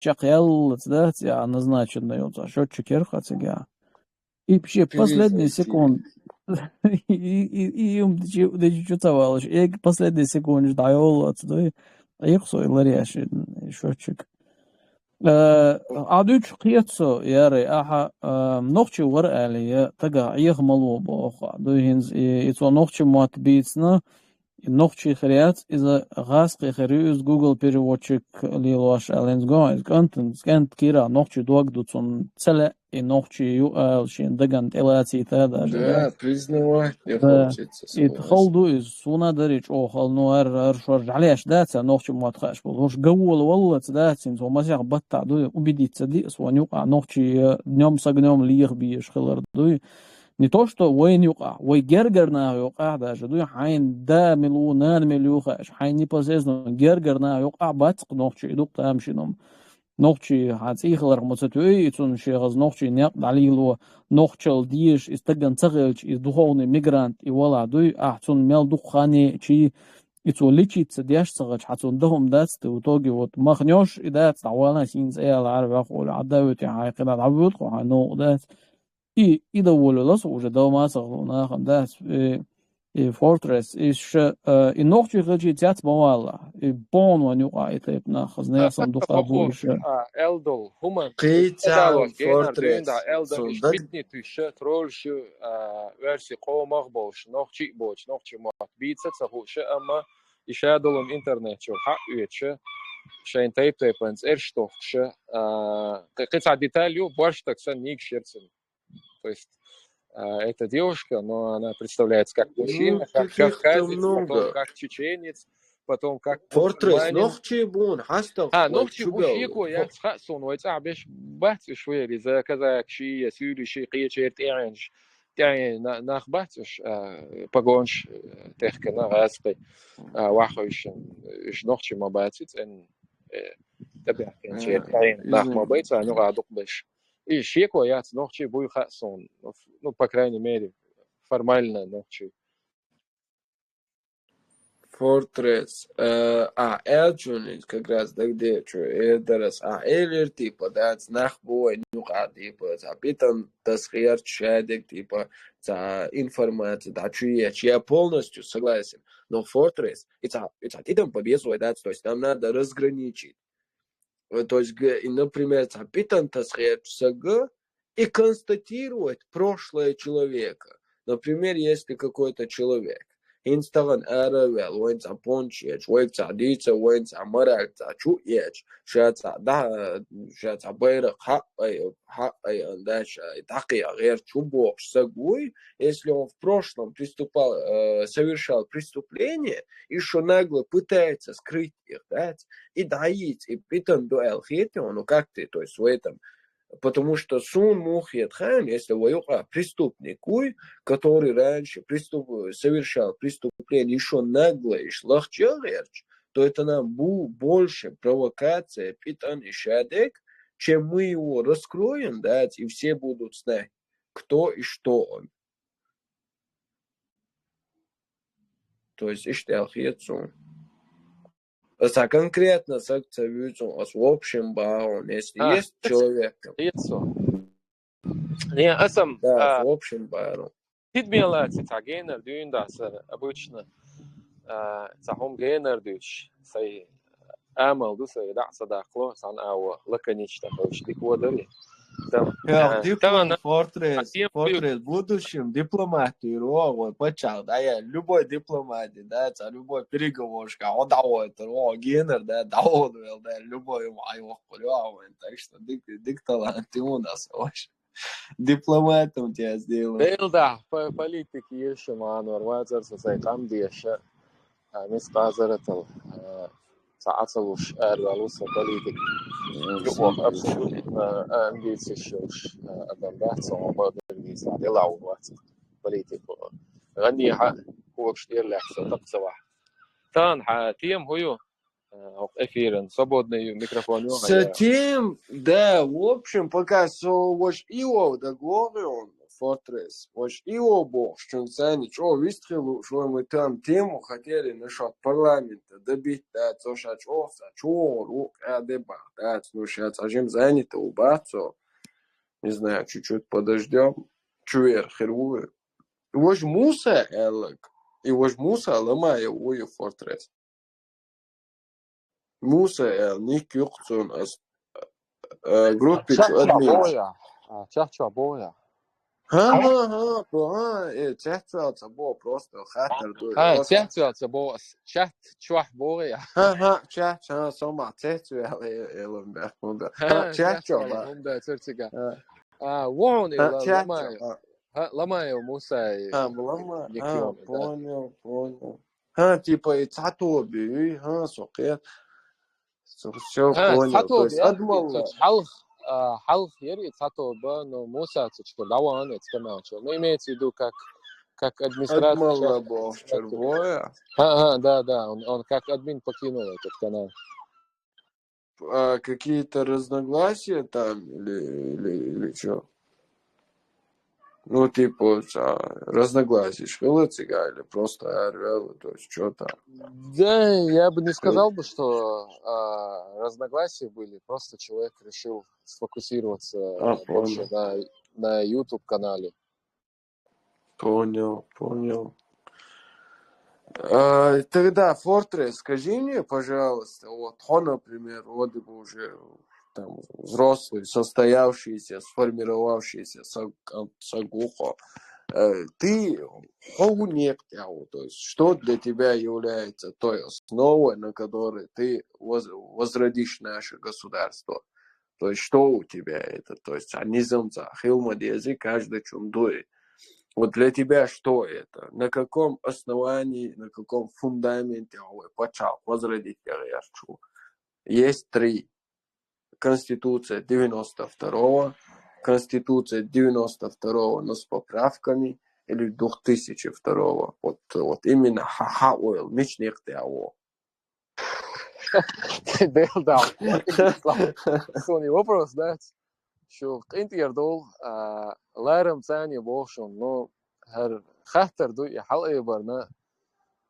чакел, да, назначенный, вот, счетчик ерхацега. И вообще последний секунд. И им дичутовалось. И последний секунд даёл отсюда. Их сойларяш счетчик. عادوش قيتسو ياري اها نوخشي ورقالي تقع يغملو بوخ عدو هنز يتو نوخشي موات بيتسنا نوخشي خريات إذا غاسقي خريوز جوجل переводчик ليلواش ألينز جويز كنتنز كانت كيرا نوخشي دوغدو تون تسلا и ногчи юалшин даган элати тада да признавать не да хочется и холду из суна дарич охал ну аршор عليش داتا نوخчи مواتخاش болуш гавол والله تداتين то масях батта ду убедиться ди своню ногчи днем с огнем лих биеш хилар ду не то что وين يقع ويجرجرنا يقع даже ду حين دا مليون مليوخ حين непосредственно جرجرنا يقع باتق نوخчи идук тамшином نوخчи хацихлар муцатуи цун шегаз нохчи няк далило нохчал диеш истаган цагэлч из духовный мигрант и валадуй цун мел духани чи ицу личица дяшцагач хацун дохом дацты в итоге вот махнёш и дац давана синз эл арва хол адавити хайкада давут ха но дац и доволю лас уже домаса на дац и Fortress is in ногчи хачи тяц бавала и бон ваню айта на хазне сандука больше Eldol human قيتال Fortress da Eldol is bitni tusse trolsh versi qomag bosh nogchi bosh nogchi mat bitsa tsahush ama ishadol internet sho ha üyeche شاين تايب تايبنز эрштохш قطع деталью больше так сан ник шерцен то есть эта девушка, но она представляется как мужчина, как кавказец, потом как чеченец, потом как Fortress ногчи бун хастал ногчи бушико я خاصون ويتعبش بحث شويه اذا كذا شيء سوري شيء قيچيرت ايرنج يعني ناخباتش باغونش تخكنا غاسقي واخوش ايش نوخشي ما باتت ان تبع كان شيء ناخ ما بيت انا قاعد باش и шеко я ногчи бой хасон ну по крайней мере формально ногчи Fortress Eljunis как раз да где что это раз Элер типа да нах бой ну типа запитан тасхер чадек типа за информация да я полностью согласен но Fortress это там победу да то есть нам надо разграничить. То есть, например, запитан тасхерцага и констатировать прошлое человека. Например, если какой-то человек инстаган аравел, он запончеч, он цадица, он замарак, зачуеч, шаца байрак хай андаша, таки агер чубок сагуй, если он в прошлом совершал преступление, еще нагло пытается скрыть их, да, и даить, и питан дуэл хитион, ну как ты, то есть в этом. Потому что сун мухет хан, если воюха преступник, который раньше совершал преступление еще нагло и шлахчелерч, то это нам больше провокация питан и шадек, чем мы его раскроем, да, и все будут знать, кто и что он. То есть иштелхет сун. А конкретно секция визу, в общем, баун, если есть человек. Не, асам. Да, в общем, баун. Тидмелати тагенер дюндаса обычно цахом генер дюч сай амал дусай да садакло сан ау лаканич такой дикводали. Там Fortress в будущем дипломатию, почал, да, я любой дипломат, да, любой переговорщик, он давает, генер, да, давал, да, любой его хулял, так что дикталант у нас вообще. Дипломатом тебя сделал. Да, политики еще мануар, вазер сосайкам диша, мис казаратал. ساعتلوش أرلوس politik يقوم absolutely أمبيتشوش أدم بحث عن بعض الناس يلعبوا بحث politik غني هو كشتير لحظة طقس واحد تان حاتيم هو эфирен свободный микрофон. С тем, да, в общем, пока so was его договорен, Fortress. Вож его бог, что цени, что выстрелу, что мы там тему хотели насчет парламента добить, да, то что рук, дебат, да, ну сейчас ажим занято убаться, не знаю, чуть-чуть подождем, чуер херувы. Вож муса, элок, и вож муса ломая уе Fortress. Муса, ник юхцун, группе админ. Чахча боя. Тяхтвелца бо просто хатер дуй. Тяхтвелца бо чат чвах боя. Сома тяхтвел элем бахмунда. Тяхтвел хунда церцига. Вон ламаю муса. Понял. Типа и цатоби, сокет. Все понял. То есть адмал. Халх ери цатоба, но муса что лаван это канал. Но имеется в виду как администратор. Адмал бо червоя. Да, он как админ покинул этот канал. Какие-то разногласия там или что? Ну, типа, разногласия шхилыцига или просто орвел, то есть что там? Да, я бы не сказал бы, что разногласия были, просто человек решил сфокусироваться больше на YouTube-канале. Понял. Тогда, Fortress, скажи мне, пожалуйста, вот он, например, вот бы уже там взрослый, состоявшийся, сформировавшийся сагухо, ты то есть что для тебя является той основой, на которой ты возродишь наше государство? То есть что у тебя это? То есть анизмца, хилмадези, каждый чумдует. Вот для тебя что это? На каком основании, на каком фундаменте почал возродить Ярчу? Есть 3. Конституция 92-го, Конституция 92-го, но с поправками, или 2002-го. Вот именно ха-ха-ойл, мечник теаво. Да, Сони вопрос, да? شو قينت يردول لارم ثاني بوشون نو هر خاطر دو يحلقي برنا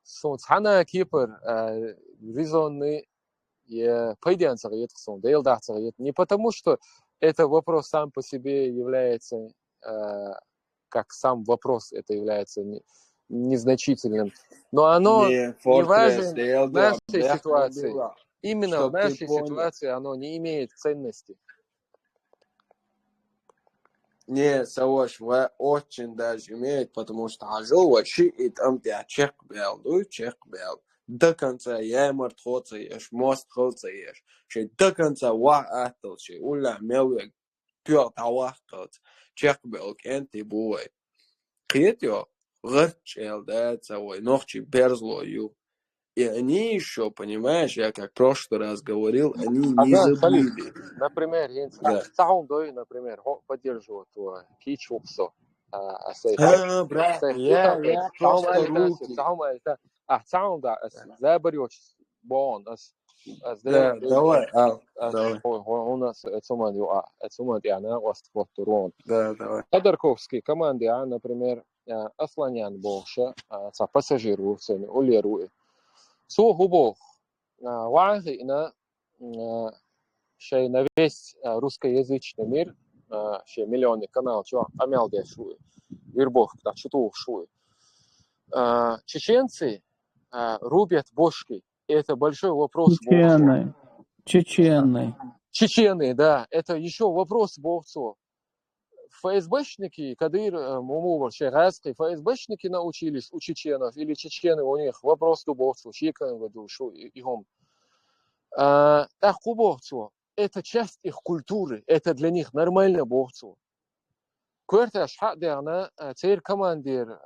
سون تحنا كيبر визонный пойдян цагает сон дейл да цагает не потому что это вопрос сам по себе является как сам вопрос это является незначительным, но оно не важно в нашей ситуации. Именно в нашей ситуации оно не имеет ценности. Не, Савош, очень даже имеет, потому что ажова шиит амтя чек бел. До конца я мартхоца ешь, мост хоца ешь. Ши до конца ва атл, ши уля мелвек пёр тавахтот. Чек бел кенти буй. Хитё, гырчел, да, цавой, ногчи берзло ю. И они еще, понимаешь, я как в прошлый раз говорил, они не забыли. Например, например, поддерживают кичупсо. Брат, я просто руки. Заберешь бон. Да, давай. У нас это вот Да, давай. Ходорковский команды, например, Асланян Болша, пассажиру, улерует. Су губов вагина шей на весь русскоязычный мир, шей миллионы каналов, чего амялде шуй, вербов, так что шуй. Чеченцы рубят бошки. Это большой вопрос. Чечены, да. Это еще вопрос бовцов. ФСБшники, Кадыр, Мумувар, Шейгазский, ФСБшники научились у чеченов, или чечены у них вопрос дубовцу, чекаем в душу, игом. Так, кубовцу, это часть их культуры, это для них нормально бовцу. Кварташ хадерна, цейр командир,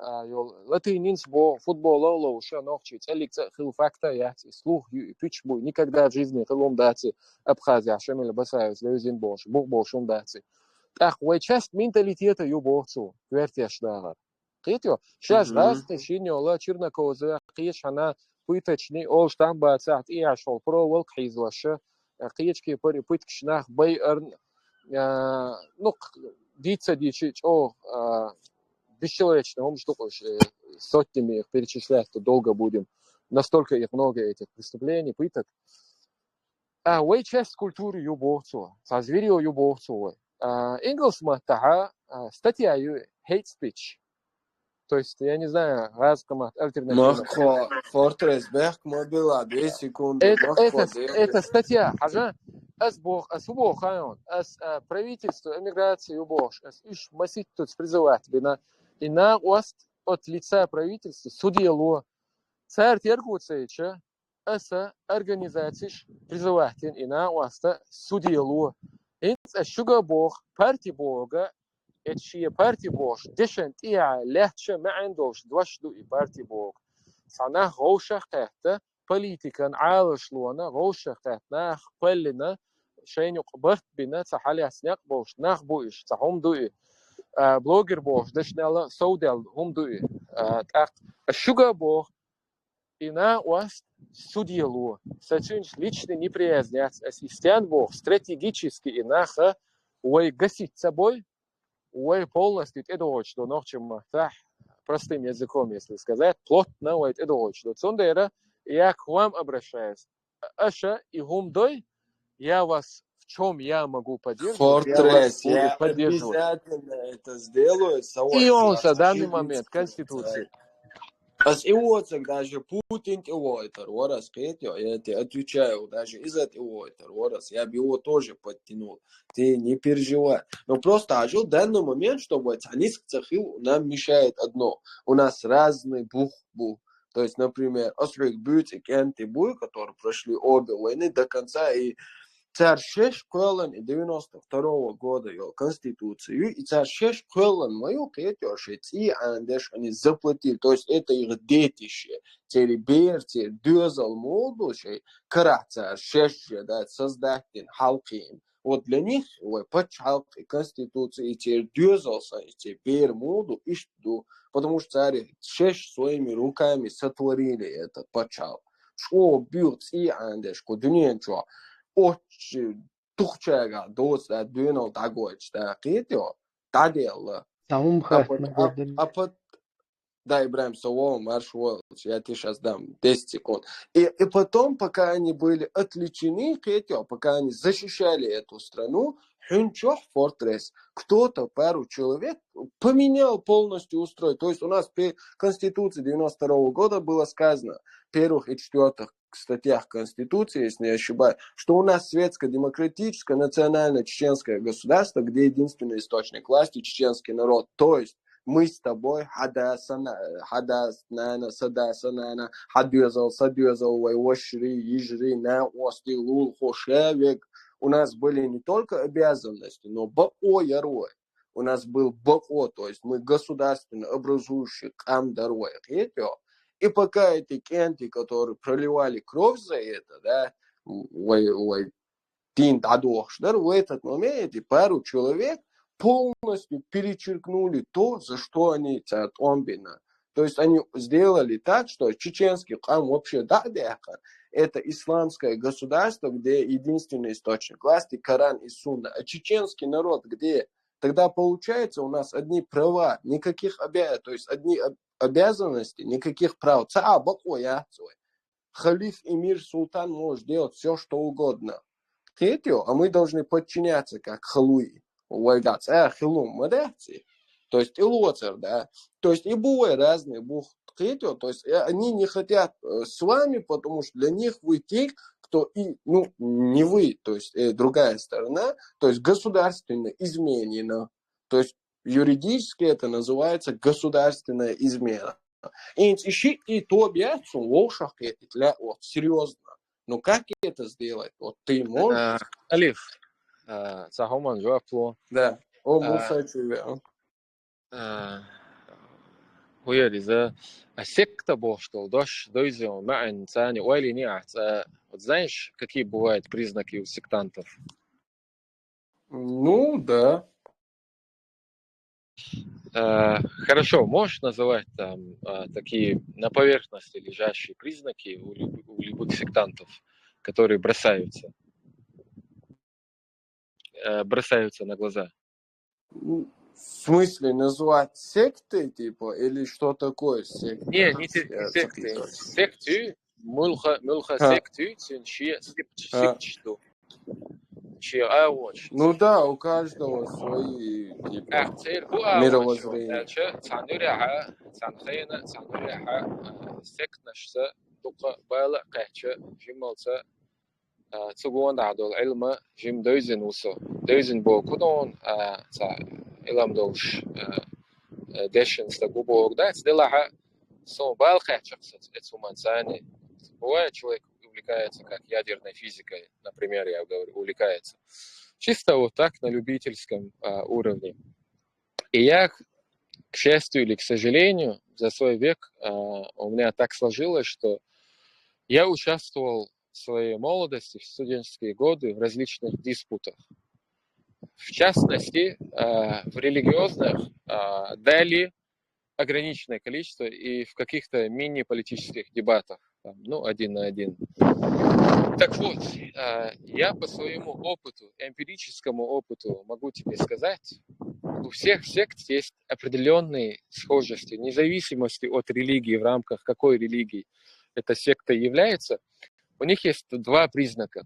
латининс бо футбола лоуша ногчи, целик хил факта яти, слух пич бой, никогда в жизни хилом дати, Абхазия, Шамиля Басаев, Леузин Бош, Бух Бошум дати. Так, вот часть менталитета юбовцу, кварташ дагар. Китё, сейчас расты шинёла Чернокоза, кич она пыточный, ол штамба цат и ашол про волк хизлаша, кички пыточнах байерн, ну Дица дичить, бесчеловечно, что сотнями их перечислять, то долго будем. Настолько их много, этих преступлений, пыток. Уэй часть культуры юбовцу, созверил юбовцу. Инглс маттаха статья hate speech. То есть, я не знаю, разкомат альтернативно. Махко, Фортрес Бэх мобила, 2 секунды. Это статья, асубох, правительство, эмиграции убош, иш масит тут призывать бина, и на ост от лица правительства судьело, царь тергуцейча, аса организациш призывать, и на оста судьело, инц шуга бог, партий бога, اتشي بارتي بوش دشن تيا لهتش ما عندوش دوشدو اي بارتي بوك صنع غوشة قهتة بوليتيكا عالش لونا غوشة قهتنا قلنا شين يقبرت بنا تحالي اسناق بوش ناخ بوش تحوم دوئي بلوجر بوش دشنالا سودال هم دوئي تاق الشوغا بوخ ина уаст судьелу. Сачинч личный неприязнь, ассистент бог стратегически инаха уэй гасить собой, уэй полностью это очень, но чем простым языком, если сказать, плотно уэй это очень. Цундера я к вам обращаюсь. Аша и гумдой, я вас в чем я могу поддерживать, Фортрес, я поддерживать. обязательно это сделаю. И он в данный момент Конституции. Аз иоцак даже Путин иойтер, ворас Петя, я тебе отвечаю, даже из-за иойтер, ворас, я бы его тоже подтянул. Ты не переживай. Но просто в данный момент, чтобы они цахил, нам мешает одно. У нас разный бух-бух. То есть, например, Острик Бют и Кенти Буй, которые прошли обе войны до конца, и царь Шеш Кэллен и 92 года его конституцию, и царь Шеш Кэллен мою кетёши, и андеш они заплатили, то есть это их детище, те берти, дюзал молдушей, кара царь Шеш, да, создатель, халким. Вот для них, почал конституции, и те дюзался, и те бер молду, и что, потому что царь Шеш своими руками сотворили это, почал. Что бьют, и андеш, кудунен чё, очень тухчага доста дюнал дагоч да китё тадел Самым дай Ибрахим Савол маршал я тебе сейчас дам 10 секунд и потом пока они были отвлечены китё пока они защищали эту страну Хюнчох Фортрес кто-то пару человек поменял полностью устрой, то есть у нас в Конституции 92 года было сказано в первых и четвертых статьях Конституции, если не ошибаюсь, что у нас светско-демократическое национально-чеченское государство, где единственный источник власти чеченский народ. То есть мы с тобой хадасана, садасана, хадюзал, вайвошри, ижри, на остилул, хошевик. У нас были не только обязанности, но бао-ярой. У нас был бао, то есть мы государственно образующие камдарой. И пока эти кенты, которые проливали кровь за это, да, в этот момент пару человек полностью перечеркнули то, за что они царь Омбина. То есть они сделали так, что чеченский храм вообще это исламское государство, где единственный источник власти Коран и Сунна. А чеченский народ, где тогда получается у нас одни права, никаких обязанностей, то есть одни обязанности, никаких прав. Халиф, эмир, султан может делать все, что угодно. А мы должны подчиняться, как халуи. То есть и лоцер, да. То есть и бувай разные бух. То есть они не хотят с вами, потому что для них вы те, кто и, не вы, то есть другая сторона, то есть государственно изменена. То есть юридически это называется государственная измена. И то бьется в ушах, вот серьезно. Но как это сделать? Вот ты можешь? Алиф, Сахоман Жуапло. Да. О, Мусачеве. Хуя риза. Секта бошто, дойзел, маан, цани, уайли неат. Вот знаешь, какие бывают признаки у сектантов? Ну, да. Хорошо, можешь называть там такие на поверхности лежащие признаки у любых сектантов, которые бросаются на глаза? В смысле, называть сектой, типа, или что такое секта? Не секты. Секты, мулха А, секты, чьи а. секчту. Чьи авоч. Ну да, у каждого свои, типа, Цель бу авоч. мировоззрения. Цануряха, сект нашса, дука бала кача, жималца, цугуан дадол, эльма, жим дойзен усо. Дойзен бо кудон, илам долш, дешен ста губо, да, цделаха, сон бал кача, это уманцани. Бывает, человек увлекается, как ядерной физикой, например, я говорю, увлекается. Чисто вот так, на любительском уровне. И я, к счастью или к сожалению, за свой век у меня так сложилось, что я участвовал в своей молодости, в студенческие годы в различных диспутах. В частности, в религиозных дали ограниченное количество и в каких-то мини-политических дебатах, один на один. Так вот, я по своему опыту, эмпирическому опыту могу тебе сказать, у всех сект есть определенные схожести, вне зависимости от религии, в рамках какой религии эта секта является. У них есть два признака.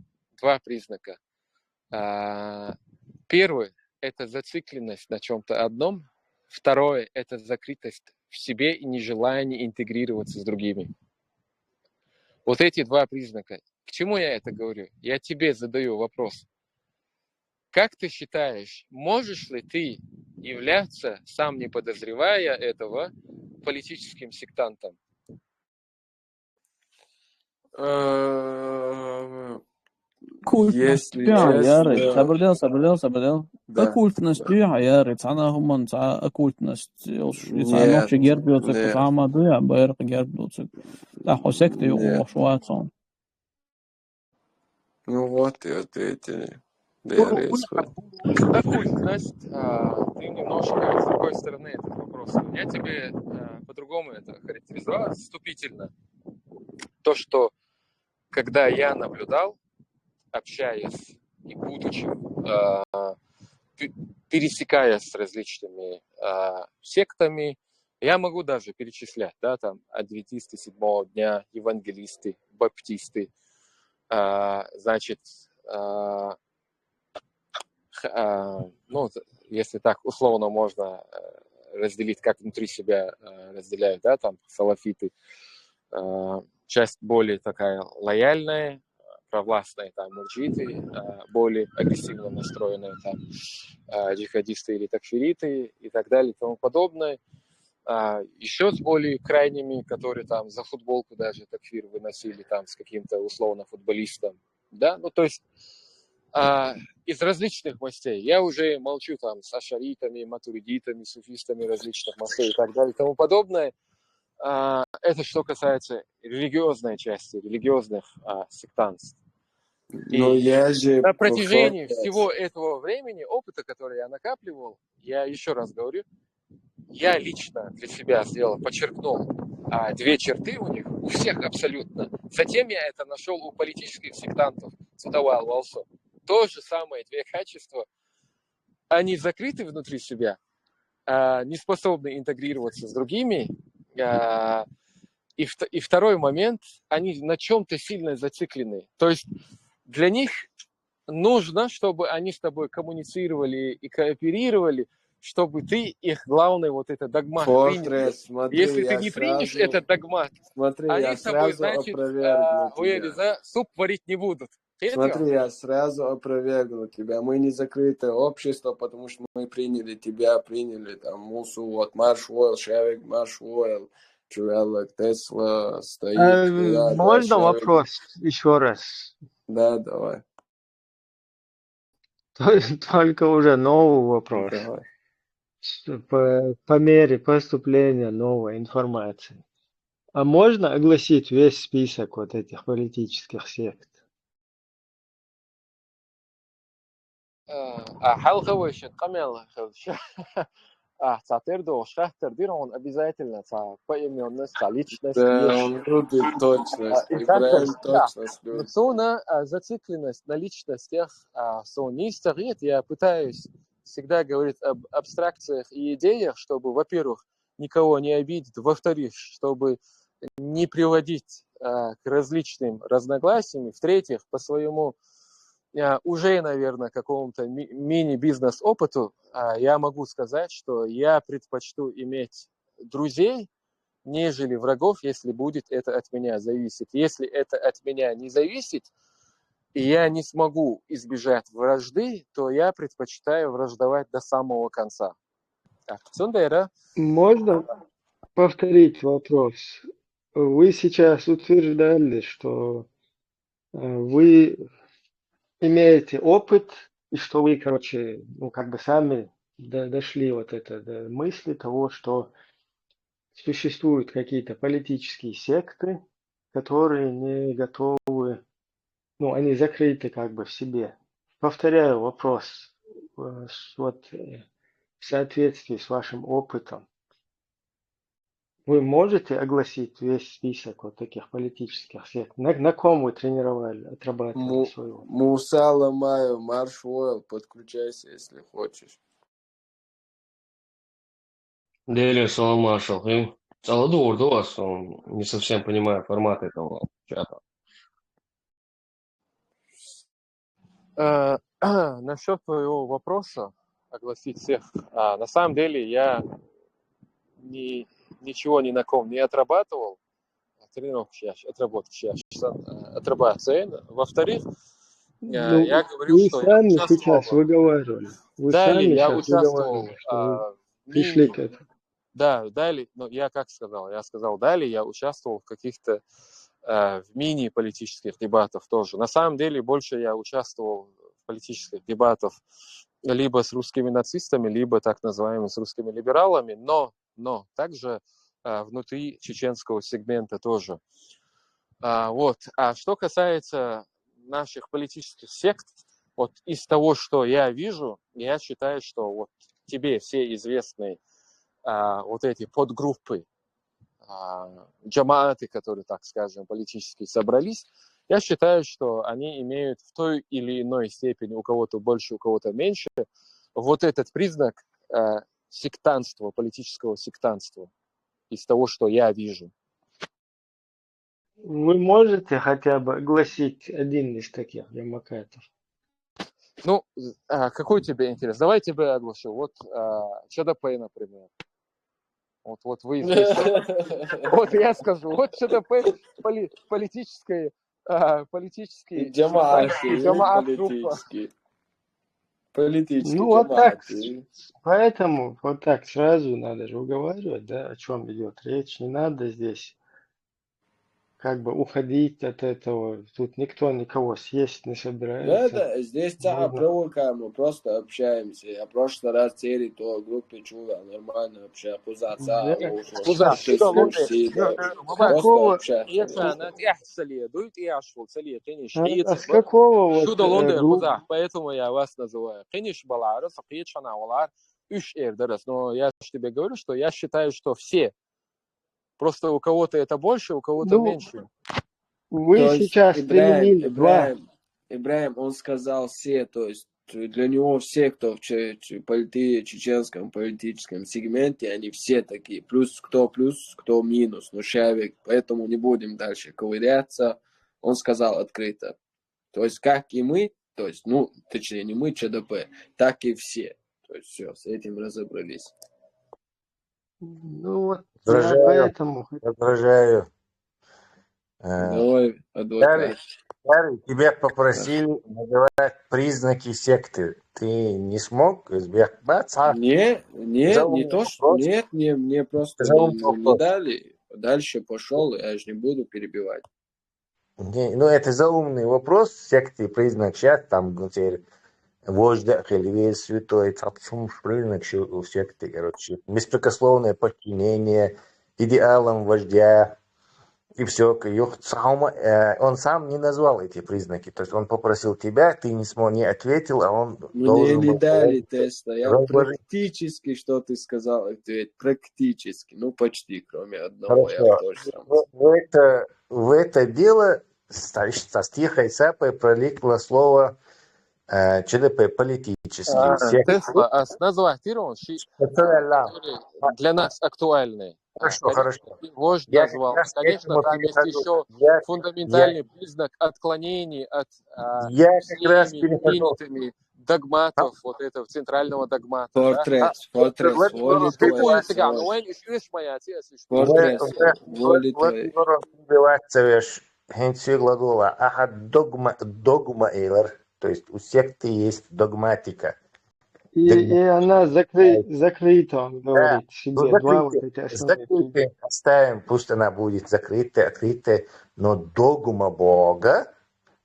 Первый – это зацикленность на чем-то одном. Второе – это закрытость в себе и нежелание интегрироваться с другими. Вот эти два признака. К чему я это говорю? Я тебе задаю вопрос. Как ты считаешь, можешь ли ты являться, сам не подозревая этого, политическим сектантом? Если ياري честно, صبر да. оккультность ياري цана хуман ца оккультность ца Нет, ночи гербиоцек нет, ца мадуя байр гербиоцек та хосекты нет. о шуатсон. Ну вот и ответили. Да я рискую. Оккультность, ты немножко с другой стороны этот вопрос. Я тебе по-другому это характеризовал вступительно. То, что когда я наблюдал, общаясь и будучи, пересекаясь с различными сектами, я могу даже перечислять, да, там, адвентисты седьмого дня, евангелисты, баптисты, значит, если так условно можно разделить, как внутри себя разделяют, да, там, салафиты, часть более такая лояльная, провластные там мурджиты, более агрессивно настроенные там джихадисты или такфириты и так далее и тому подобное. Еще с более крайними, которые там за футболку даже такфир выносили там с каким-то условно футболистом. Да, ну то есть из различных мастей. Я уже молчу там с ашаритами, матуридитами, суфистами различных мастей и так далее и тому подобное. Это что касается религиозной части, религиозных сектантств. Но И я же на протяжении всего этого времени, опыта, который я накапливал, я еще раз говорю, я лично для себя сделал, подчеркнул две черты у них, у всех абсолютно. Затем я это нашел у политических сектантов, Цудавал Валсо. То же самое, две качества. Они закрыты внутри себя, не способны интегрироваться с другими. И второй момент, они на чем-то сильно зациклены. То есть для них нужно, чтобы они с тобой коммуницировали и кооперировали, чтобы ты их главный вот этот догмат принял. Смотри, если ты не примешь этот догмат, они с тобой, значит, суп варить не будут. Смотри, я сразу опровергну тебя. Мы не закрытое общество, потому что мы приняли тебя, приняли там Мусу, вот Маршвойл, Шевик, Маршвойл, Чувелок, Тесла стоит. Можно вопрос еще раз? Да, давай. Только уже новый вопрос. Давай. По мере поступления новой информации. А можно огласить весь список вот этих политических сект? Он обязательно поименность, личность. Да, он любит точность. Ибраим точность любит. Но зацикленность на личностях, я пытаюсь всегда говорит об абстракциях и идеях, чтобы, во-первых, никого не обидеть, во-вторых, чтобы не приводить к различным разногласиям, в-третьих, по своему уже, наверное, какому-то мини-бизнес-опыту я могу сказать, что я предпочту иметь друзей, нежели врагов, если будет это от меня зависеть. Если это от меня не зависит, и я не смогу избежать вражды, то я предпочитаю враждовать до самого конца. Сундера. Можно повторить вопрос? Вы сейчас утверждали, что вы имеете опыт, и что вы, короче, ну, как бы сами дошли вот это до мысли того, что существуют какие-то политические секты, которые не готовы, ну, они закрыты как бы в себе. Повторяю вопрос, вот в соответствии с вашим опытом, вы можете огласить весь список вот таких политических сект? На ком вы тренировали, отрабатывали свой опыт? Мусала Маю, Марш Войл, подключайся, если хочешь. Дели Салам Маршал. Саладу Урдуас, он не совсем понимает формат этого чата. Насчет твоего вопроса, огласить всех, на самом деле я ничего ни на ком не отрабатывал, тренировки отрабатываю. Во-вторых, Ну, я говорил, вы что я сами сейчас участвовал. выговаривали. Вы Далее сами я сейчас участвовал выговаривали, что вы в пришли мини. к этому. Да, далее, но я как сказал? Я сказал, далее я участвовал в каких-то в мини-политических дебатах тоже. На самом деле больше я участвовал в политических дебатах либо с русскими нацистами, либо так называемыми с русскими либералами, но также внутри чеченского сегмента тоже. Вот. А что касается наших политических сект, вот из того, что я вижу, я считаю, что вот тебе все известные вот эти подгруппы, джамааты, которые, так скажем, политически собрались, я считаю, что они имеют в той или иной степени, у кого-то больше, у кого-то меньше, вот этот признак сектантства, политического сектантства, из того, что я вижу. Вы можете хотя бы огласить один из таких демократов? Ну, какой тебе интерес? Давай тебе оглашу. Вот ЧДП, например. Вот вы здесь. Вот я скажу. Вот ЧДП политический Джамаат, группа. политический Ну, вот так, джамаат. поэтому вот так сразу надо же уговаривать, да, о чем идет речь. Не надо здесь как бы уходить от этого. Тут никто никого съесть не собирается. Да, здесь Можно. провокаем, мы просто общаемся. Я в прошлый раз цели то группе чува, нормально общаюсь. Да. А с какого вот группы? Поэтому я вас называю. Но я тебе говорю, что я считаю, что все. Просто у кого-то это больше, у кого-то меньше. Вы сейчас применили два. Ибраим, он сказал все, то есть для него все, кто в чеченском политическом сегменте, они все такие. Плюс, кто минус, ну шавик. Поэтому не будем дальше ковыряться. Он сказал открыто. То есть, как и мы, то есть, ну, точнее, не мы, ЧДП, так и все. То есть, все, с этим разобрались. Ну, вот я поэтому... Возражаю. Давай, адвокат. Тебя попросили называть признаки секты. Ты не смог избежать? Не то, что... Нет, мне просто не дали. Дальше пошел, я же не буду перебивать. Ну, это заумный вопрос. Секты признак сейчас, там, теперь, вождь или весь святой, признак секты, короче. Беспрекословное подчинение идеалам вождя. И все, он сам не назвал эти признаки. То есть он попросил тебя, ты не ответил, а он должен был... Мне не дали теста. Я практически, что ты сказал, ответить. Практически. Ну, почти, кроме одного. Хорошо. Я тоже сам. В это дело со стихой Сапой проликло слово ЧДП политические, Тесла, назвать Ирон, которые для нас актуальны. Хорошо, хорошо. Вождь Я назвал. как раз к Конечно, этому там есть перехожу. еще фундаментальный признак отклонений от Я как раз всеми перехожу. принятыми догматов, вот этого центрального догмата. Fortress, воли Какую твоей. сега? Ну, он еще моя отец. Fortress, воли твоей. Хенсию глагола аха догма эйлер, то есть у секты есть догматика. И она закрыта, он говорит Ну, себе. Два вот эти основные принципа. закрытые оставим, пусть она будет закрытая, открытая, но догма Бога,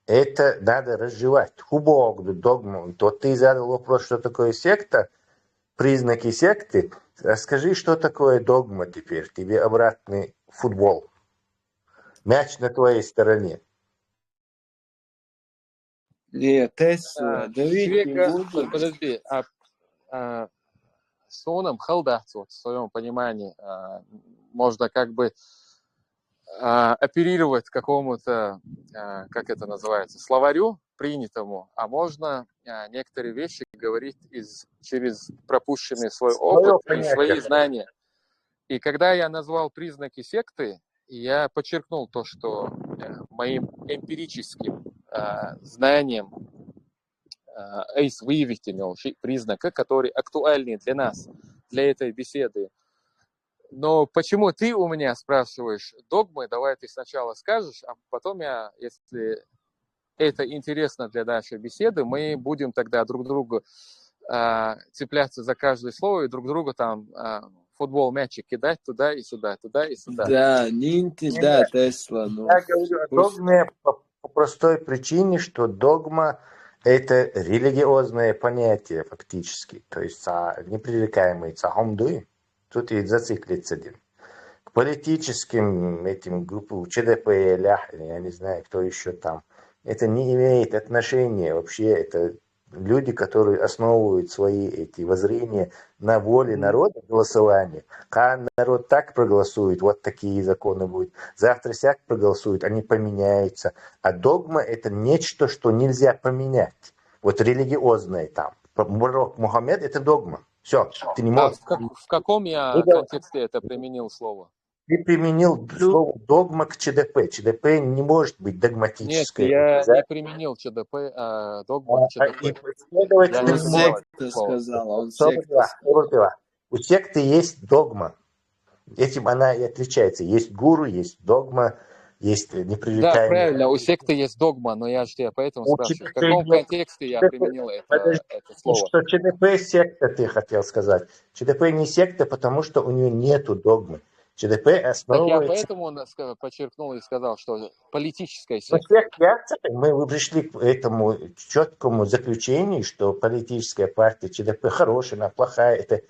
это надо разжевать. У Бога догму. То ты задал вопрос, что такое секта, признаки секты. Расскажи, что такое догма теперь. Тебе обратный футбол. Мяч на твоей стороне. Нет, Тесла, давить не буду. Подожди, соном халдахт, вот, в своем понимании, можно как бы оперировать какому-то, как это называется, словарю принятому, а можно некоторые вещи говорить через пропущенный свой опыт и свои знания. И когда я назвал признаки секты, я подчеркнул то, что моим эмпирическим знанием Эйс выявил признаки, которые актуальны для нас, для этой беседы. Но почему ты у меня спрашиваешь догмы? Давай ты сначала скажешь, а потом я, если это интересно для нашей беседы, мы будем тогда друг другу цепляться за каждое слово и друг другу там футбол, мячик кидать туда и сюда, туда и сюда. Да, да, Тесла. Я говорю о догме по простой причине, что догма – это религиозное понятие фактически, то есть непререкаемый цахомдуй. Тут и зациклиться один. К политическим этим группам, ЧДП, я не знаю, кто еще там, это не имеет отношения вообще, это люди, которые основывают свои эти воззрения на воле народа, голосования. Когда народ так проголосует, вот такие законы будут. Завтра сяк проголосует, они поменяются. А догма – это нечто, что нельзя поменять. Вот религиозное там. Пророк Мухаммед – это догма. Все, ты не можешь. В каком я контексте это применил слово? Ты применил слово догма к ЧДП. ЧДП не может быть догматической. Нет, я не применил ЧДП, догма к ЧДП. Он секта сказал, он секта сказал. У секты есть догма. Этим она и отличается. Есть гуру, есть догма, есть непререкаемый. Да, правильно, у секты есть догма, но я же тебя поэтому спрашиваю, в каком контексте я применил это слово? Что ЧДП секта, ты хотел сказать. ЧДП не секта, потому что у нее нету догмы. ЧДП основывается... Так я поэтому подчеркнул и сказал, что политическая секта. Мы пришли к этому четкому заключению, что политическая партия ЧДП хорошая, она плохая, это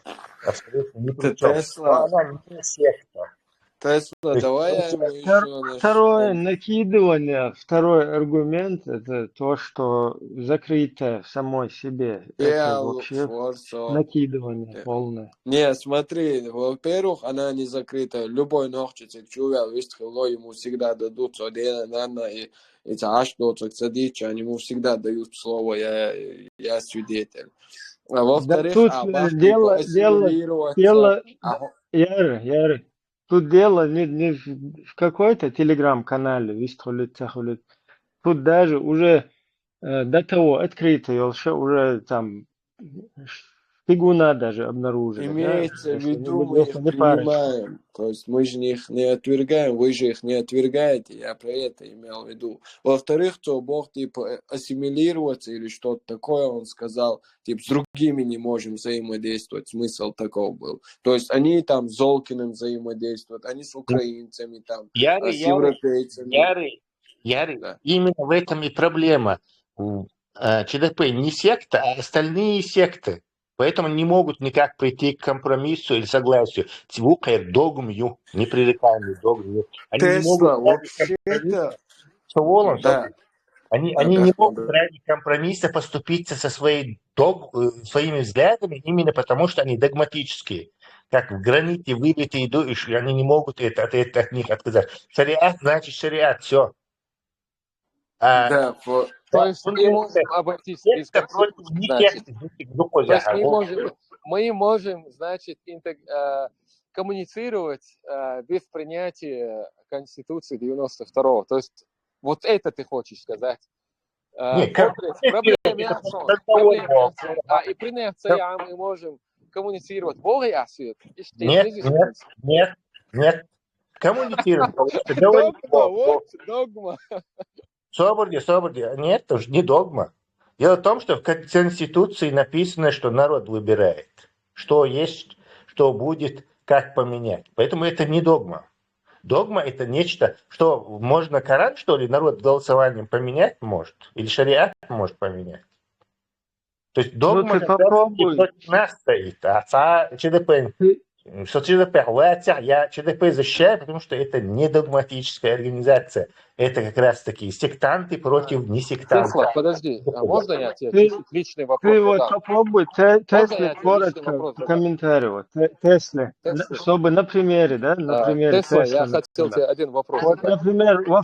абсолютно не при чем. Она не секта. Тесла, давай я ему еще... Второе накидывание, второй аргумент, это то, что закрытое в самой себе. Это вообще накидывание полное. Не, смотри, во-первых, она не закрыта. Любой ногчик чувствовал, выстрело, ему всегда дадут один, и эти ашдоцик садичи, они ему всегда дают слово, я свидетель. А во-вторых, Яры, тут дело не в какой-то телеграм-канале, тут даже уже до того открытый, уже там фигуна даже обнаружили. Имеется в виду, мы их принимаем. То есть мы же их не отвергаем, вы же их не отвергаете. Я про это имел в виду. Во-вторых, то Бог типа ассимилироваться или что-то такое, он сказал, типа с другими не можем взаимодействовать. Смысл таков был. То есть они там с Золкиным взаимодействуют, они с украинцами там, с европейцами. Яры, да. Именно в этом и проблема. ЧДП не секта, а остальные секты. Поэтому не могут никак прийти к компромиссу или согласию. Цвукает догмью, непререкаемую догмью. Они не могут вообще-то... Они не могут ради компромисса поступиться со своими взглядами именно потому, что они догматические. Как в граните выбитые души, они не могут от них отказать. Шариат значит шариат, все. То есть мы можем обойтись без Секта против Конституции, значит. никаких. То есть мы можем, значит, коммуницировать без принятия Конституции 92-го. То есть вот это ты хочешь сказать. Проблема и принятия мы можем коммуницировать. Нет. Коммуницируем. Догма. Соборди. Нет, тоже не догма. Дело в том, что в Конституции написано, что народ выбирает, что есть, что будет, как поменять. Поэтому это не догма. Догма – это нечто, что можно Коран, что ли, народ голосованием поменять может? Или шариат может поменять? То есть догма против нас стоит, а ЧДП... Что я ЧДП защищаю, потому что это не догматическая организация. Это как раз таки сектанты против несектантов. Тесла, подожди, а можно я тебе личный вопрос? Ты вот попробуй Тесле коротко комментировать. Тесле, чтобы на примере, да? На примере Тесла, я хотел тебе один вопрос. Вот, например, во